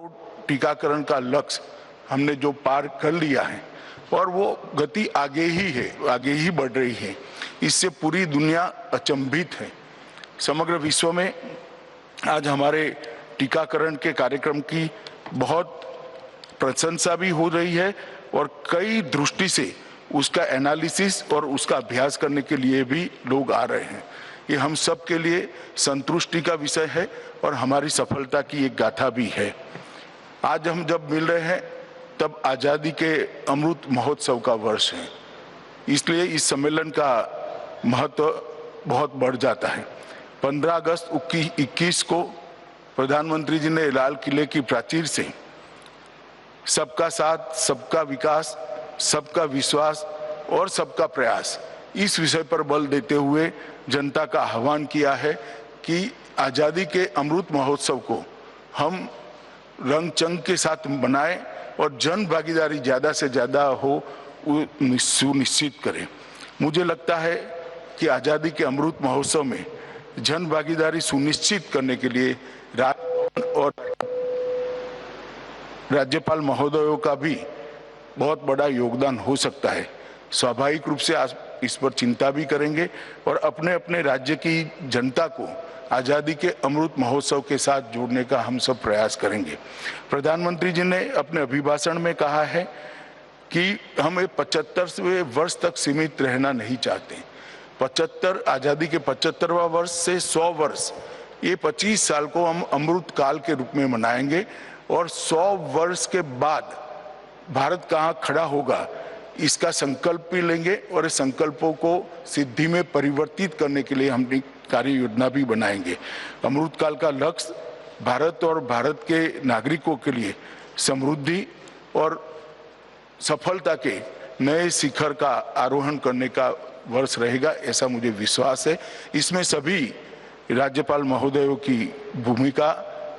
टीकाकरण का लक्ष्य हमने जो पार कर लिया है और वो गति आगे ही है, आगे ही बढ़ रही है। इससे पूरी दुनिया अचंभित है। समग्र विश्व में आज हमारे टीकाकरण के कार्यक्रम की बहुत प्रशंसा भी हो रही है और कई दृष्टि से उसका एनालिसिस और उसका अभ्यास करने के लिए भी लोग आ रहे हैं। ये हम सब के लिए संतुष्टि का विषय है और हमारी सफलता की एक गाथा भी है। आज हम जब मिल रहे हैं तब आज़ादी के अमृत महोत्सव का वर्ष है, इसलिए इस सम्मेलन का महत्व बहुत बढ़ जाता है। 15 अगस्त 21 को प्रधानमंत्री जी ने लाल किले की प्राचीर से सबका साथ, सबका विकास, सबका विश्वास और सबका प्रयास इस विषय पर बल देते हुए जनता का आह्वान किया है कि आज़ादी के अमृत महोत्सव को हम रंग चंग के साथ मनाएं और जन भागीदारी ज़्यादा से ज़्यादा हो सुनिश्चित करें। मुझे लगता है कि आज़ादी के अमृत महोत्सव में जन भागीदारी सुनिश्चित करने के लिए और राज्यपाल महोदयों का भी बहुत बड़ा योगदान हो सकता है। स्वाभाविक रूप से इस पर चिंता भी करेंगे और अपने अपने राज्य की जनता को आज़ादी के अमृत महोत्सव के साथ जोड़ने का हम सब प्रयास करेंगे। प्रधानमंत्री जी ने अपने अभिभाषण में कहा है कि हम 75वें वर्ष तक सीमित रहना नहीं चाहते। 75 आज़ादी के 75वां वर्ष से 100 वर्ष, ये 25 साल को हम अमृत काल के रूप में मनाएंगे और 100 वर्ष के बाद भारत कहाँ खड़ा होगा इसका संकल्प भी लेंगे और इस संकल्पों को सिद्धि में परिवर्तित करने के लिए हम कार्य योजना भी बनाएंगे। अमृत काल का लक्ष्य भारत और भारत के नागरिकों के लिए समृद्धि और सफलता के नए शिखर का आरोहण करने का वर्ष रहेगा, ऐसा मुझे विश्वास है। इसमें सभी राज्यपाल महोदयों की भूमिका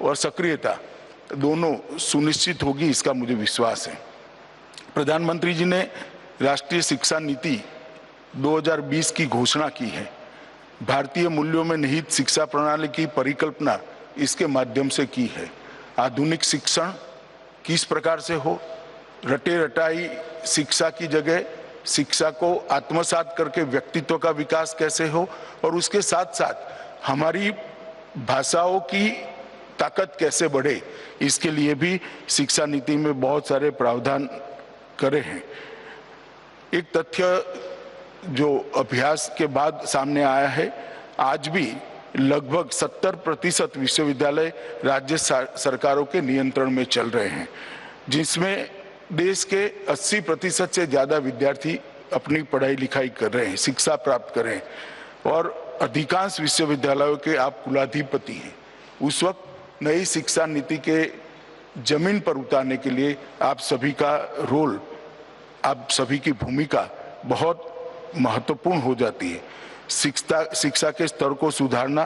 और सक्रियता दोनों सुनिश्चित होगी, इसका मुझे विश्वास है। प्रधानमंत्री जी ने राष्ट्रीय शिक्षा नीति 2020 की घोषणा की है। भारतीय मूल्यों में निहित शिक्षा प्रणाली की परिकल्पना इसके माध्यम से की है। आधुनिक शिक्षण किस प्रकार से हो, रटे रटाई शिक्षा की जगह शिक्षा को आत्मसात करके व्यक्तित्व का विकास कैसे हो और उसके साथ साथ हमारी भाषाओं की ताकत कैसे बढ़े, इसके लिए भी शिक्षा नीति में बहुत सारे प्रावधान करे हैं। एक तथ्य जो अभ्यास के बाद सामने आया है, आज भी लगभग 70% विश्वविद्यालय राज्य सरकारों के नियंत्रण में चल रहे हैं, जिसमें देश के 80% से ज़्यादा विद्यार्थी अपनी पढ़ाई लिखाई कर रहे हैं, शिक्षा प्राप्त कर रहे हैं और अधिकांश विश्वविद्यालयों के आप कुलाधिपति हैं। उस वक्त नई शिक्षा नीति के जमीन पर उतारने के लिए आप सभी का रोल, आप सभी की भूमिका बहुत महत्वपूर्ण हो जाती है। शिक्षा के स्तर को सुधारना,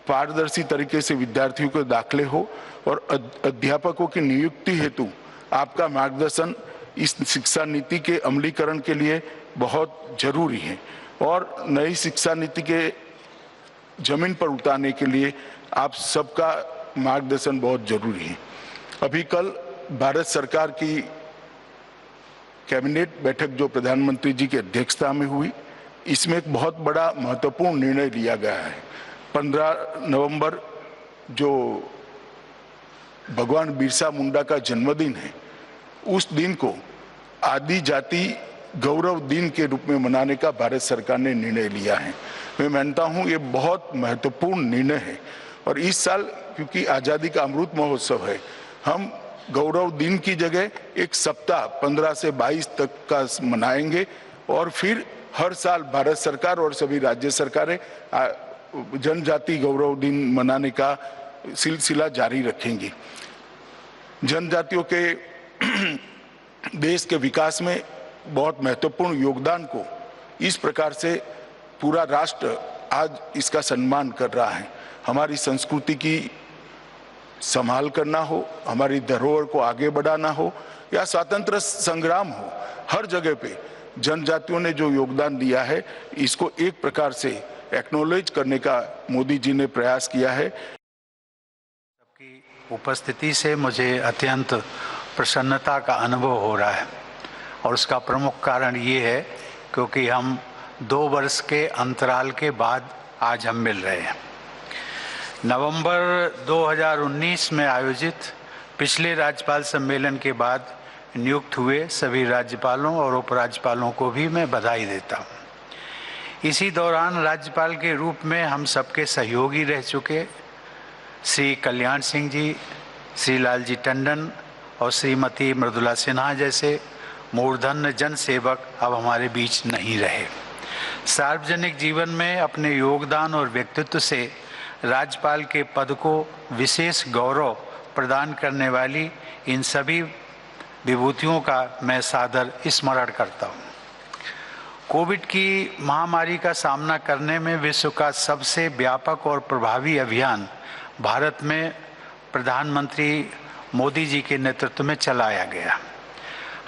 पारदर्शी तरीके से विद्यार्थियों के दाखिले हो और अध्यापकों की नियुक्ति हेतु आपका मार्गदर्शन इस शिक्षा नीति के अमलीकरण के लिए बहुत जरूरी है और नई शिक्षा नीति के जमीन पर उतारने के लिए आप सबका मार्गदर्शन बहुत जरूरी है। अभी कल भारत सरकार की कैबिनेट बैठक जो प्रधानमंत्री जी की अध्यक्षता में हुई, इसमें एक बहुत बड़ा महत्वपूर्ण निर्णय लिया गया है। 15 नवंबर जो भगवान बिरसा मुंडा का जन्मदिन है, उस दिन को आदि जाति गौरव दिन के रूप में मनाने का भारत सरकार ने निर्णय लिया है। मैं मानता हूँ ये बहुत महत्वपूर्ण निर्णय है और इस साल क्योंकि आज़ादी का अमृत महोत्सव है, हम गौरव दिन की जगह एक सप्ताह 15 से 22 तक का मनाएंगे और फिर हर साल भारत सरकार और सभी राज्य सरकारें जनजाति गौरव दिन मनाने का सिलसिला जारी रखेंगी। जनजातियों के देश के विकास में बहुत महत्वपूर्ण योगदान को इस प्रकार से पूरा राष्ट्र आज इसका सम्मान कर रहा है। हमारी संस्कृति की संभाल करना हो, हमारी धरोहर को आगे बढ़ाना हो या स्वतंत्र संग्राम हो, हर जगह पे जनजातियों ने जो योगदान दिया है, इसको एक प्रकार से एक्नॉलेज करने का मोदी जी ने प्रयास किया है। सबकी उपस्थिति से मुझे अत्यंत प्रसन्नता का अनुभव हो रहा है और उसका प्रमुख कारण ये है क्योंकि हम 2 वर्ष के अंतराल के बाद आज हम मिल रहे हैं। नवंबर 2019 में आयोजित पिछले राज्यपाल सम्मेलन के बाद नियुक्त हुए सभी राज्यपालों और उपराज्यपालों को भी मैं बधाई देता हूँ। इसी दौरान राज्यपाल के रूप में हम सबके सहयोगी रह चुके श्री कल्याण सिंह जी, श्री लालजी टंडन और श्रीमती मृदुला सिन्हा जैसे मूर्धन्य जन सेवक अब हमारे बीच नहीं रहे। सार्वजनिक जीवन में अपने योगदान और व्यक्तित्व से राज्यपाल के पद को विशेष गौरव प्रदान करने वाली इन सभी विभूतियों का मैं सादर स्मरण करता हूँ। कोविड की महामारी का सामना करने में विश्व का सबसे व्यापक और प्रभावी अभियान भारत में प्रधानमंत्री मोदी जी के नेतृत्व में चलाया गया।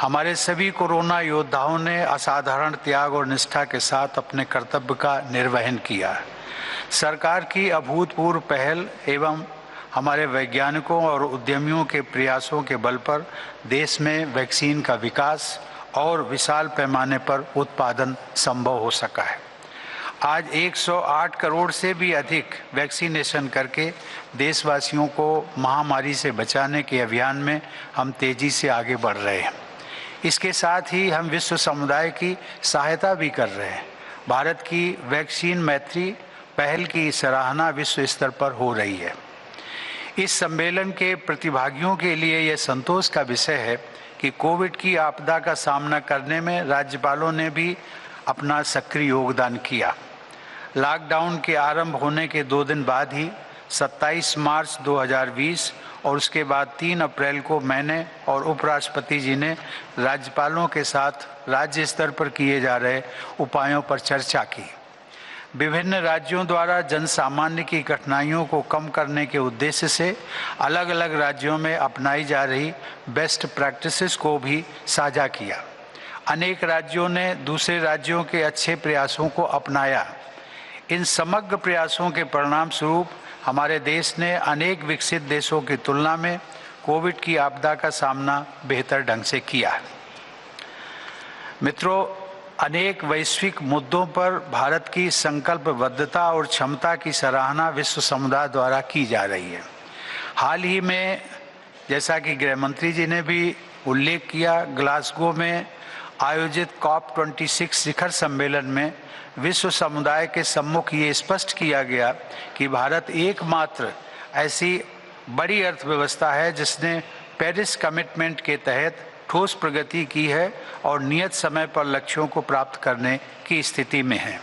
हमारे सभी कोरोना योद्धाओं ने असाधारण त्याग और निष्ठा के साथ अपने कर्तव्य का निर्वहन किया। सरकार की अभूतपूर्व पहल एवं हमारे वैज्ञानिकों और उद्यमियों के प्रयासों के बल पर देश में वैक्सीन का विकास और विशाल पैमाने पर उत्पादन संभव हो सका है। आज 108 करोड़ से भी अधिक वैक्सीनेशन करके देशवासियों को महामारी से बचाने के अभियान में हम तेजी से आगे बढ़ रहे हैं। इसके साथ ही हम विश्व समुदाय की सहायता भी कर रहे हैं। भारत की वैक्सीन मैत्री पहल की सराहना विश्व स्तर पर हो रही है। इस सम्मेलन के प्रतिभागियों के लिए यह संतोष का विषय है कि कोविड की आपदा का सामना करने में राज्यपालों ने भी अपना सक्रिय योगदान किया। लॉकडाउन के आरंभ होने के 2 दिन बाद ही 27 मार्च 2020 और उसके बाद 3 अप्रैल को मैंने और उपराष्ट्रपति जी ने राज्यपालों के साथ राज्य स्तर पर किए जा रहे उपायों पर चर्चा की। विभिन्न राज्यों द्वारा जन सामान्य की कठिनाइयों को कम करने के उद्देश्य से अलग अलग राज्यों में अपनाई जा रही बेस्ट प्रैक्टिसेस को भी साझा किया। अनेक राज्यों ने दूसरे राज्यों के अच्छे प्रयासों को अपनाया। इन समग्र प्रयासों के परिणाम स्वरूप हमारे देश ने अनेक विकसित देशों की तुलना में कोविड की आपदा का सामना बेहतर ढंग से किया। मित्रों, अनेक वैश्विक मुद्दों पर भारत की संकल्पबद्धता और क्षमता की सराहना विश्व समुदाय द्वारा की जा रही है। हाल ही में, जैसा कि गृह मंत्री जी ने भी उल्लेख किया, ग्लासगो में आयोजित COP26 शिखर सम्मेलन में विश्व समुदाय के सम्मुख ये स्पष्ट किया गया कि भारत एकमात्र ऐसी बड़ी अर्थव्यवस्था है जिसने पेरिस कमिटमेंट के तहत ठोस प्रगति की है और नियत समय पर लक्ष्यों को प्राप्त करने की स्थिति में है।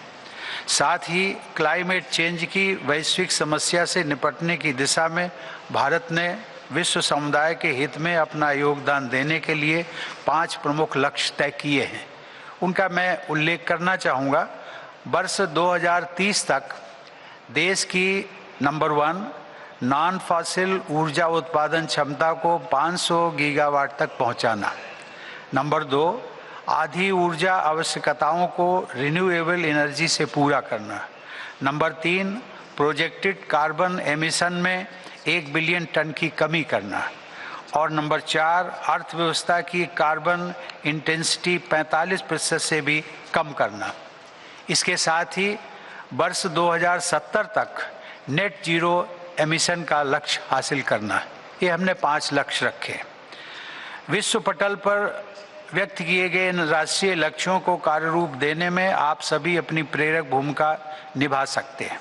साथ ही क्लाइमेट चेंज की वैश्विक समस्या से निपटने की दिशा में भारत ने विश्व समुदाय के हित में अपना योगदान देने के लिए 5 प्रमुख लक्ष्य तय किए हैं। उनका मैं उल्लेख करना चाहूँगा। वर्ष 2030 तक देश की नंबर 1 नॉन फॉसिल ऊर्जा उत्पादन क्षमता को 500 गीगावाट तक पहुंचाना। नंबर 2 आधी ऊर्जा आवश्यकताओं को रिन्यूएबल एनर्जी से पूरा करना। नंबर 3 प्रोजेक्टेड कार्बन एमिशन में 1 बिलियन टन की कमी करना। और नंबर 4 अर्थव्यवस्था की कार्बन इंटेंसिटी 45% से भी कम करना। इसके साथ ही वर्ष 2070 तक नेट जीरो एमिशन का लक्ष्य हासिल करना। ये हमने 5 लक्ष्य रखे। विश्व पटल पर व्यक्त किए गए इन राष्ट्रीय लक्ष्यों को कार्य रूप देने में आप सभी अपनी प्रेरक भूमिका निभा सकते हैं।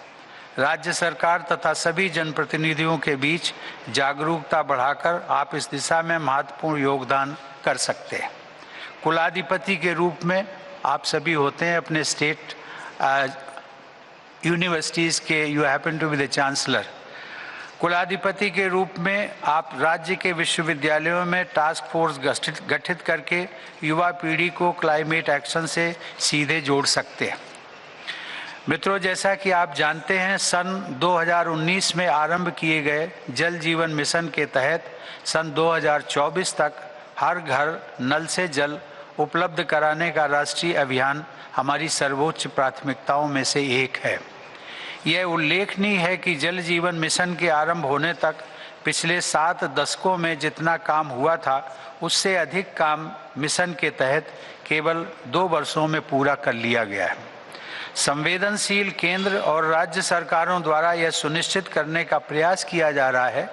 राज्य सरकार तथा सभी जनप्रतिनिधियों के बीच जागरूकता बढ़ाकर आप इस दिशा में महत्वपूर्ण योगदान कर सकते हैं। कुलाधिपति के रूप में आप सभी होते हैं अपने स्टेट यूनिवर्सिटीज़ के, you happen to be the chancellor. कुलाधिपति के रूप में आप राज्य के विश्वविद्यालयों में टास्क फोर्स गठित करके युवा पीढ़ी को क्लाइमेट एक्शन से सीधे जोड़ सकते हैं। मित्रों, जैसा कि आप जानते हैं, सन 2019 में आरंभ किए गए जल जीवन मिशन के तहत सन 2024 तक हर घर नल से जल उपलब्ध कराने का राष्ट्रीय अभियान हमारी सर्वोच्च प्राथमिकताओं में से एक है। यह उल्लेखनीय है कि जल जीवन मिशन के आरंभ होने तक पिछले 7 दशकों में जितना काम हुआ था उससे अधिक काम मिशन के तहत केवल 2 वर्षों में पूरा कर लिया गया है। संवेदनशील केंद्र और राज्य सरकारों द्वारा यह सुनिश्चित करने का प्रयास किया जा रहा है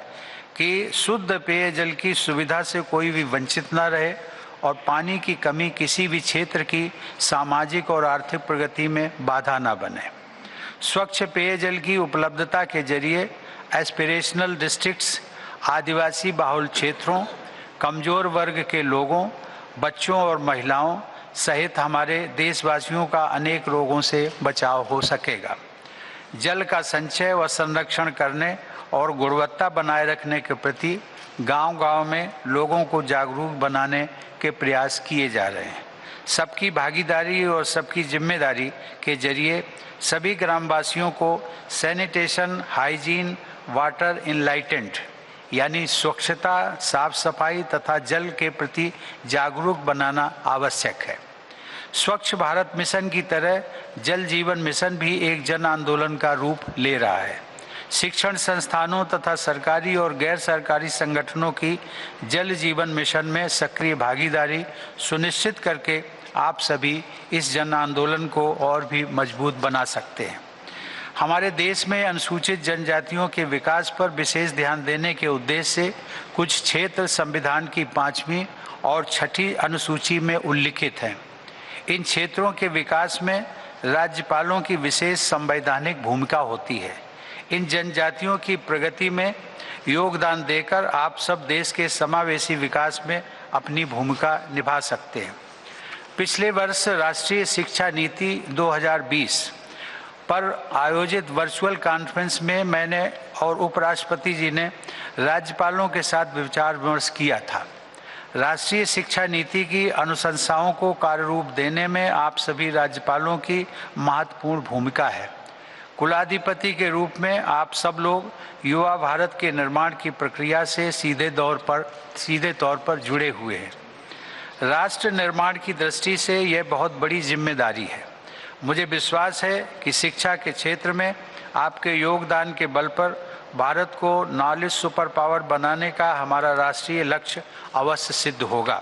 कि शुद्ध पेयजल की सुविधा से कोई भी वंचित न रहे और पानी की कमी किसी भी क्षेत्र की सामाजिक और आर्थिक प्रगति में बाधा न बने। स्वच्छ पेयजल की उपलब्धता के जरिए एस्पिरेशनल डिस्ट्रिक्ट्स, आदिवासी बहुल क्षेत्रों, कमजोर वर्ग के लोगों, बच्चों और महिलाओं सहित हमारे देशवासियों का अनेक रोगों से बचाव हो सकेगा। जल का संचय व संरक्षण करने और गुणवत्ता बनाए रखने के प्रति गांव-गांव में लोगों को जागरूक बनाने के प्रयास किए जा रहे हैं। सबकी भागीदारी और सबकी जिम्मेदारी के जरिए सभी ग्रामवासियों को सैनिटेशन, हाइजीन, वाटर इनलाइटेंट यानी स्वच्छता, साफ सफाई तथा जल के प्रति जागरूक बनाना आवश्यक है। स्वच्छ भारत मिशन की तरह जल जीवन मिशन भी एक जन आंदोलन का रूप ले रहा है। शिक्षण संस्थानों तथा सरकारी और गैर सरकारी संगठनों की जल जीवन मिशन में सक्रिय भागीदारी सुनिश्चित करके आप सभी इस जन आंदोलन को और भी मजबूत बना सकते हैं। हमारे देश में अनुसूचित जनजातियों के विकास पर विशेष ध्यान देने के उद्देश्य से कुछ क्षेत्र संविधान की 5वीं और 6ठी अनुसूची में उल्लिखित हैं। इन क्षेत्रों के विकास में राज्यपालों की विशेष संवैधानिक भूमिका होती है। इन जनजातियों की प्रगति में योगदान देकर आप सब देश के समावेशी विकास में अपनी भूमिका निभा सकते हैं। पिछले वर्ष राष्ट्रीय शिक्षा नीति 2020 पर आयोजित वर्चुअल कॉन्फ्रेंस में मैंने और उपराष्ट्रपति जी ने राज्यपालों के साथ विचार विमर्श किया था। राष्ट्रीय शिक्षा नीति की अनुशंसाओं को कार्यरूप देने में आप सभी राज्यपालों की महत्वपूर्ण भूमिका है। कुलाधिपति के रूप में आप सब लोग युवा भारत के निर्माण की प्रक्रिया से सीधे तौर पर जुड़े हुए हैं। राष्ट्र निर्माण की दृष्टि से यह बहुत बड़ी जिम्मेदारी है। मुझे विश्वास है कि शिक्षा के क्षेत्र में आपके योगदान के बल पर भारत को नॉलेज सुपर पावर बनाने का हमारा राष्ट्रीय लक्ष्य अवश्य सिद्ध होगा।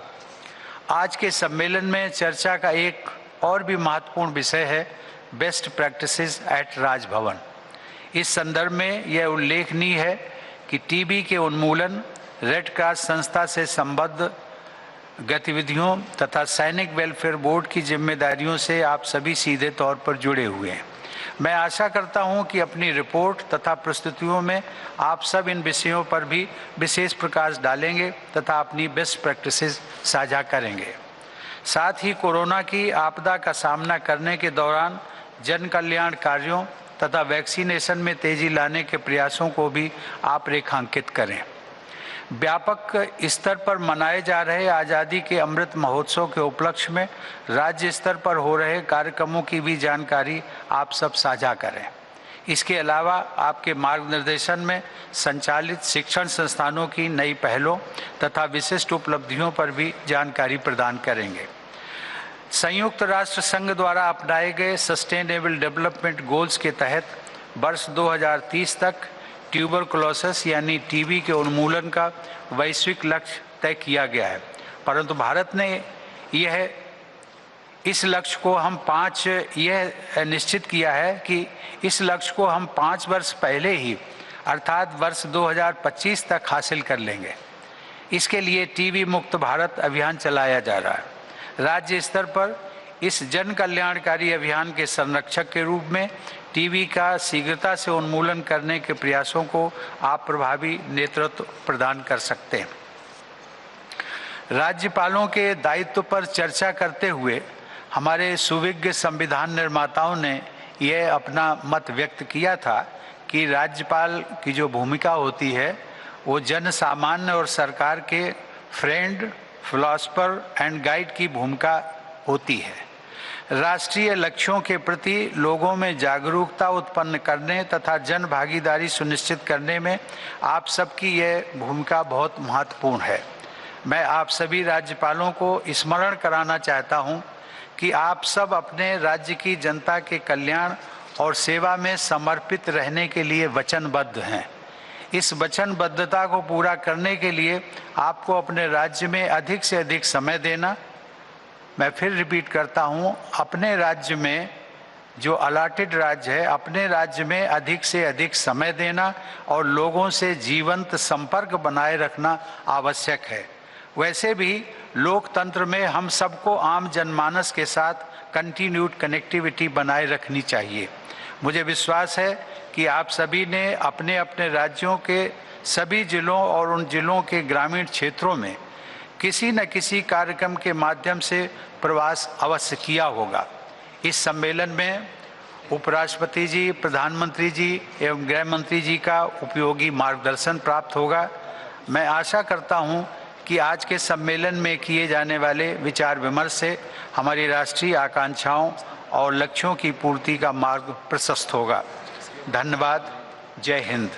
आज के सम्मेलन में चर्चा का एक और भी महत्वपूर्ण विषय है बेस्ट प्रैक्टिसेस एट राजभवन। इस संदर्भ में यह उल्लेखनीय है कि टीबी के उन्मूलन, रेड क्रॉस संस्था से संबद्ध गतिविधियों तथा सैनिक वेलफेयर बोर्ड की जिम्मेदारियों से आप सभी सीधे तौर पर जुड़े हुए हैं। मैं आशा करता हूं कि अपनी रिपोर्ट तथा प्रस्तुतियों में आप सब इन विषयों पर भी विशेष प्रकाश डालेंगे तथा अपनी बेस्ट प्रैक्टिसेस साझा करेंगे। साथ ही कोरोना की आपदा का सामना करने के दौरान जन कल्याण कार्यों तथा वैक्सीनेशन में तेजी लाने के प्रयासों को भी आप रेखांकित करें। व्यापक स्तर पर मनाए जा रहे आज़ादी के अमृत महोत्सव के उपलक्ष्य में राज्य स्तर पर हो रहे कार्यक्रमों की भी जानकारी आप सब साझा करें। इसके अलावा आपके मार्गनिर्देशन में संचालित शिक्षण संस्थानों की नई पहलों तथा विशिष्ट उपलब्धियों पर भी जानकारी प्रदान करेंगे। संयुक्त राष्ट्र संघ द्वारा अपनाए गए सस्टेनेबल डेवलपमेंट गोल्स के तहत वर्ष 2030 तक ट्यूबरकुलोसिस यानी टीबी के उन्मूलन का वैश्विक लक्ष्य तय किया गया है, परंतु भारत ने इस लक्ष्य को हम यह निश्चित किया है कि इस लक्ष्य को हम 5 वर्ष पहले ही अर्थात वर्ष 2025 तक हासिल कर लेंगे। इसके लिए टीबी मुक्त भारत अभियान चलाया जा रहा है। राज्य स्तर पर इस जन कल्याणकारी अभियान के संरक्षक के रूप में टीबी का शीघ्रता से उन्मूलन करने के प्रयासों को आप प्रभावी नेतृत्व प्रदान कर सकते हैं। राज्यपालों के दायित्व पर चर्चा करते हुए हमारे सुविज्ञ संविधान निर्माताओं ने यह अपना मत व्यक्त किया था कि राज्यपाल की जो भूमिका होती है वो जन सामान्य और सरकार के फ्रेंड, फिलॉसफर एंड गाइड की भूमिका होती है। राष्ट्रीय लक्ष्यों के प्रति लोगों में जागरूकता उत्पन्न करने तथा जन भागीदारी सुनिश्चित करने में आप सबकी यह भूमिका बहुत महत्वपूर्ण है। मैं आप सभी राज्यपालों को स्मरण कराना चाहता हूं कि आप सब अपने राज्य की जनता के कल्याण और सेवा में समर्पित रहने के लिए वचनबद्ध हैं। इस वचनबद्धता को पूरा करने के लिए आपको अपने राज्य में अधिक से अधिक समय देना, मैं फिर रिपीट करता हूँ, अपने राज्य में जो अलॉटेड राज्य है, अपने राज्य में अधिक से अधिक समय देना और लोगों से जीवंत संपर्क बनाए रखना आवश्यक है। वैसे भी लोकतंत्र में हम सबको आम जनमानस के साथ कंटिन्यूड कनेक्टिविटी बनाए रखनी चाहिए। मुझे विश्वास है कि आप सभी ने अपने अपने राज्यों के सभी जिलों और उन जिलों के ग्रामीण क्षेत्रों में किसी न किसी कार्यक्रम के माध्यम से प्रवास अवश्य किया होगा। इस सम्मेलन में उपराष्ट्रपति जी, प्रधानमंत्री जी एवं गृह मंत्री जी का उपयोगी मार्गदर्शन प्राप्त होगा। मैं आशा करता हूं कि आज के सम्मेलन में किए जाने वाले विचार विमर्श से हमारी राष्ट्रीय आकांक्षाओं और लक्ष्यों की पूर्ति का मार्ग प्रशस्त होगा। धन्यवाद। जय हिंद।